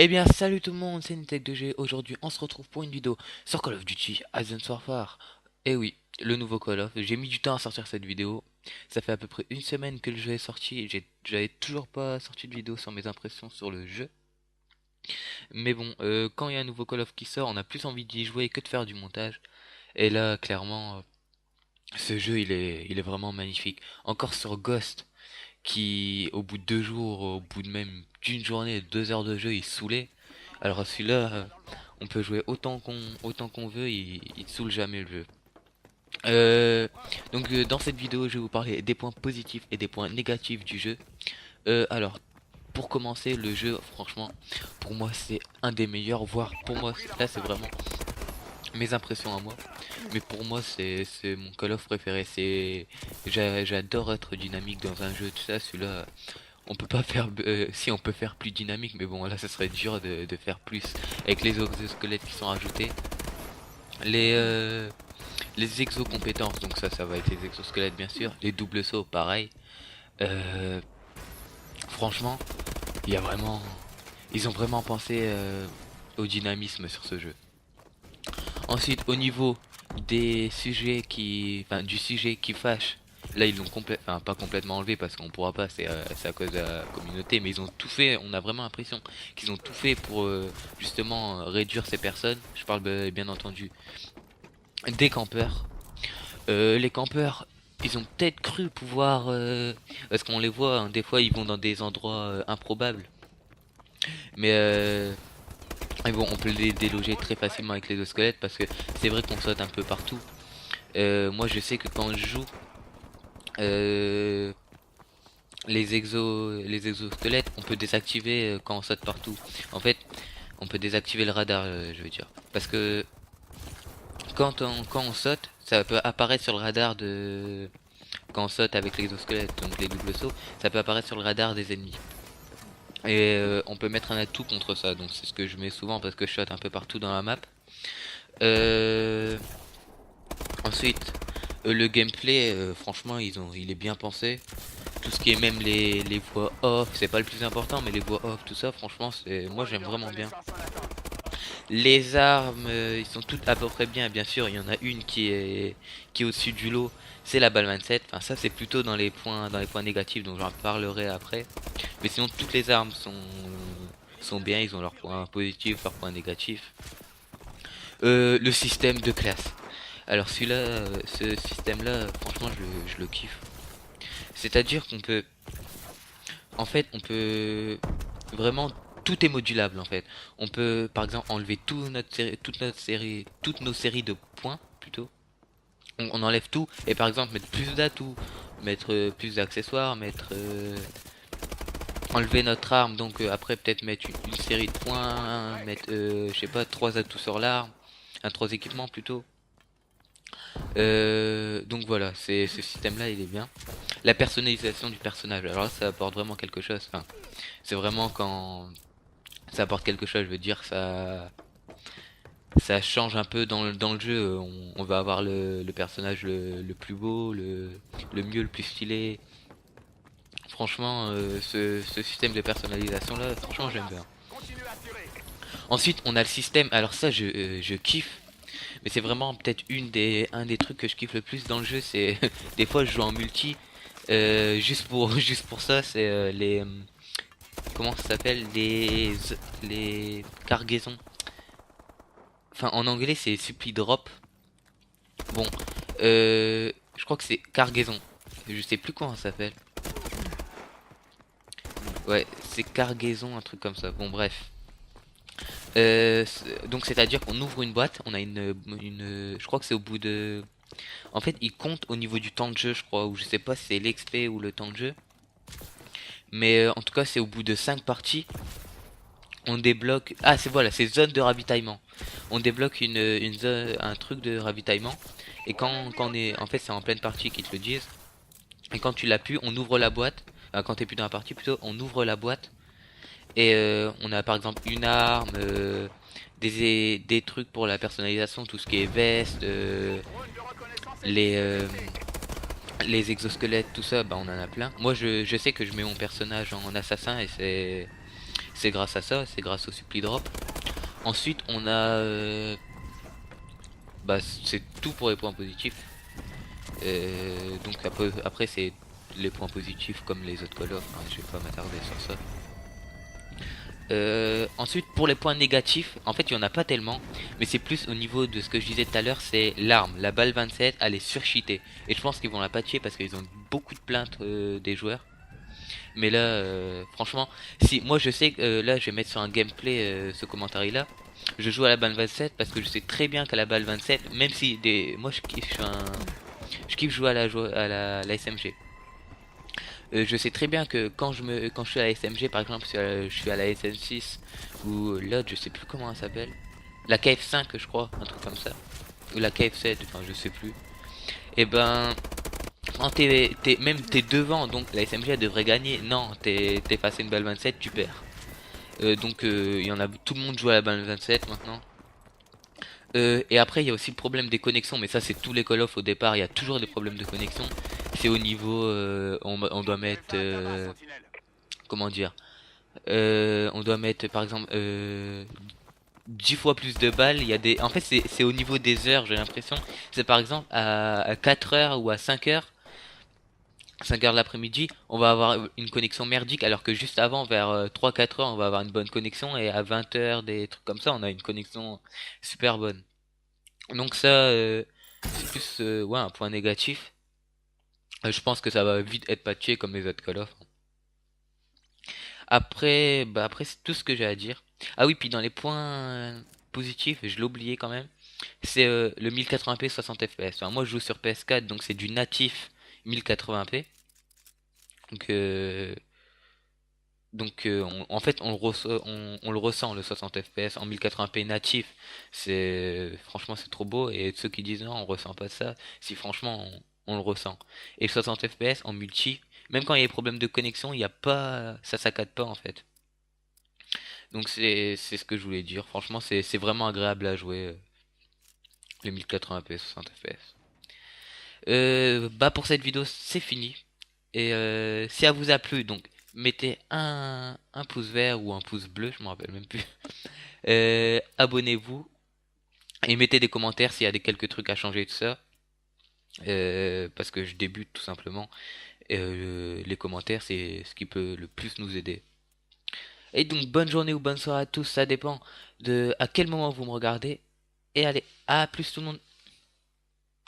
Eh bien, salut tout le monde, c'est Nitech2G. Aujourd'hui, on se retrouve pour une vidéo sur Call of Duty Advanced Warfare. Eh oui, le nouveau Call of. J'ai mis du temps à sortir cette vidéo. Ça fait à peu près une semaine que le jeu est sorti et j'avais toujours pas sorti de vidéo sur mes impressions sur le jeu. Mais bon, quand il y a un nouveau Call of qui sort, on a plus envie d'y jouer que de faire du montage. Et là, clairement, ce jeu, il est vraiment magnifique. Encore sur Ghost, qui, au bout de 2 jours, au bout de même d'une journée, 2 heures de jeu, il saoulait. Alors celui-là, on peut jouer autant qu'on veut, il saoule jamais le jeu. Dans cette vidéo, je vais vous parler des points positifs et des points négatifs du jeu. Alors, pour commencer, le jeu, franchement, pour moi, c'est un des meilleurs, voire pour moi, là, c'est vraiment mes impressions à moi. Mais pour moi, c'est mon Call of préféré. J'adore être dynamique dans un jeu, tout ça. Celui-là, on peut pas faire, si on peut faire plus dynamique, mais bon, là, ça serait dur de faire plus avec les exosquelettes qui sont ajoutés. Les, euh, les exocompétences, donc ça va être les exosquelettes bien sûr. Les doubles sauts, pareil. Euh, Franchement, il y a vraiment, ils ont vraiment pensé au dynamisme sur ce jeu. Ensuite, au niveau des sujets enfin du sujet qui fâche, là ils l'ont enfin pas complètement enlevé parce qu'on pourra pas, c'est à cause de la communauté, mais ils ont tout fait. On a vraiment l'impression qu'ils ont tout fait pour justement réduire ces personnes. Je parle bien entendu des campeurs. Les campeurs, ils ont peut-être cru pouvoir, parce qu'on les voit, hein, des fois ils vont dans des endroits improbables, mais bon, on peut les déloger très facilement avec les deux squelettes parce que c'est vrai qu'on saute un peu partout. Moi, je sais que quand je joue, euh, les exosquelettes, on peut désactiver quand on saute partout. En fait, on peut désactiver le radar, je veux dire, parce que quand on saute, ça peut apparaître sur le radar de quand on saute avec l'exosquelette, donc les doubles sauts, ça peut apparaître sur le radar des ennemis. Et on peut mettre un atout contre ça, donc c'est ce que je mets souvent parce que je saute un peu partout dans la map. Euh, Ensuite, le gameplay, franchement, il est bien pensé. Tout ce qui est même les voix off, c'est pas le plus important, mais les voix off, tout ça, franchement, moi j'aime vraiment bien. Les armes, ils sont toutes à peu près bien sûr. Il y en a une qui est au-dessus du lot, c'est la balle 27. Enfin, ça c'est plutôt dans les points négatifs, donc j'en parlerai après. Mais sinon, toutes les armes sont bien, ils ont leurs points positifs, leurs points négatifs. Le système de classe. Alors celui-là, ce système-là, franchement, je le kiffe. C'est-à-dire qu'on peut, en fait, on peut vraiment, tout est modulable en fait. On peut, par exemple, enlever toute nos séries de points plutôt. On enlève tout et par exemple mettre plus d'atouts, mettre plus d'accessoires, enlever notre arme. Donc après peut-être mettre une série de points, mettre, je sais pas, trois atouts sur l'arme, trois équipements plutôt. Donc voilà, ce système-là, il est bien. La personnalisation du personnage, alors là, ça apporte vraiment quelque chose. Enfin, c'est vraiment quand ça apporte quelque chose, je veux dire, ça change un peu dans le jeu. On va avoir le personnage le plus beau, le mieux, le plus stylé. Franchement, ce système de personnalisation là, franchement, j'aime bien. Ensuite, on a le système. Alors ça, je kiffe. Mais c'est vraiment peut-être un des trucs que je kiffe le plus dans le jeu. C'est des fois je joue en multi, juste pour ça. C'est comment ça s'appelle, les cargaisons. Enfin, en anglais, c'est supply drop. Bon, je crois que c'est cargaison. Je sais plus comment ça s'appelle. Ouais, c'est cargaison, un truc comme ça. Bon, bref. Donc, c'est-à-dire qu'on ouvre une boîte, on a je crois que c'est au bout de. En fait, il compte au niveau du temps de jeu, je crois, ou je sais pas si c'est l'XP ou le temps de jeu. Mais en tout cas, c'est au bout de 5 parties, on débloque. Ah, c'est zone de ravitaillement. On débloque une zone, un truc de ravitaillement. Et quand on est, en fait, c'est en pleine partie qu'ils te le disent. Et quand tu l'as pu, on ouvre la boîte. Quand t'es plus dans la partie, plutôt, on ouvre la boîte. Et on a par exemple une arme, des trucs pour la personnalisation, tout ce qui est veste, les, euh, les exosquelettes, tout ça, bah on en a plein. Moi je sais que je mets mon personnage en assassin et c'est grâce à ça, c'est grâce au supply drop. Ensuite, on a, bah, c'est tout pour les points positifs. Donc après c'est les points positifs comme les autres Call of, hein, je vais pas m'attarder sur ça. Ensuite pour les points négatifs, en fait il y en a pas tellement, mais c'est plus au niveau de ce que je disais tout à l'heure, c'est l'arme, la balle 27 elle est surcheatée. Et je pense qu'ils vont la patcher parce qu'ils ont beaucoup de plaintes des joueurs. Mais là franchement, si moi je sais que là je vais mettre sur un gameplay ce commentaire là. Je joue à la balle 27 parce que je sais très bien qu'à la balle 27, même si moi je kiffe jouer à la SMG. Je sais très bien que quand je suis à la SMG par exemple, si je suis à la SM6 ou l'autre, je sais plus comment elle s'appelle, la KF5 je crois, un truc comme ça, ou la KF7, enfin je sais plus. Et ben quand même t'es devant, donc la SMG elle devrait gagner. Non, t'es passé une balle 27, tu perds. Donc il y en a, tout le monde joue à la balle 27 maintenant. Et après, il y a aussi le problème des connexions, mais ça, c'est tous les Call of au départ. Il y a toujours des problèmes de connexion. C'est au niveau, on doit mettre, comment dire, on doit mettre par exemple 10 fois plus de balles. Il y a des, en fait, c'est au niveau des heures, j'ai l'impression. C'est par exemple à 4 heures ou à 5 heures. 5 heures de l'après-midi, on va avoir une connexion merdique, alors que juste avant, vers 3-4 heures, on va avoir une bonne connexion, et à 20 heures, des trucs comme ça, on a une connexion super bonne. Donc ça, c'est plus ouais, un point négatif. Je pense que ça va vite être patché comme les autres Call of. Après, bah après c'est tout ce que j'ai à dire. Ah oui, puis dans les points positifs, je l'ai oublié quand même, c'est le 1080p 60 fps. Enfin, moi je joue sur PS4, donc c'est du natif 1080p. Donc, en fait on le ressent le 60 fps en 1080p natif. C'est franchement c'est trop beau, et ceux qui disent non on ressent pas ça, si franchement on le ressent. Et 60 fps en multi, même quand il y a des problèmes de connexion, il y a pas, ça saccade pas en fait. Donc c'est ce que je voulais dire. Franchement c'est vraiment agréable à jouer les 1080p 60 fps. Bah pour cette vidéo c'est fini. Et si elle vous a plu, donc mettez un pouce vert ou un pouce bleu, je me rappelle même plus. Abonnez-vous et mettez des commentaires s'il y a des quelques trucs à changer, tout ça. Parce que je débute tout simplement. Les commentaires c'est ce qui peut le plus nous aider. Et donc bonne journée ou bonne soirée à tous, ça dépend de à quel moment vous me regardez. Et allez, à plus tout le monde.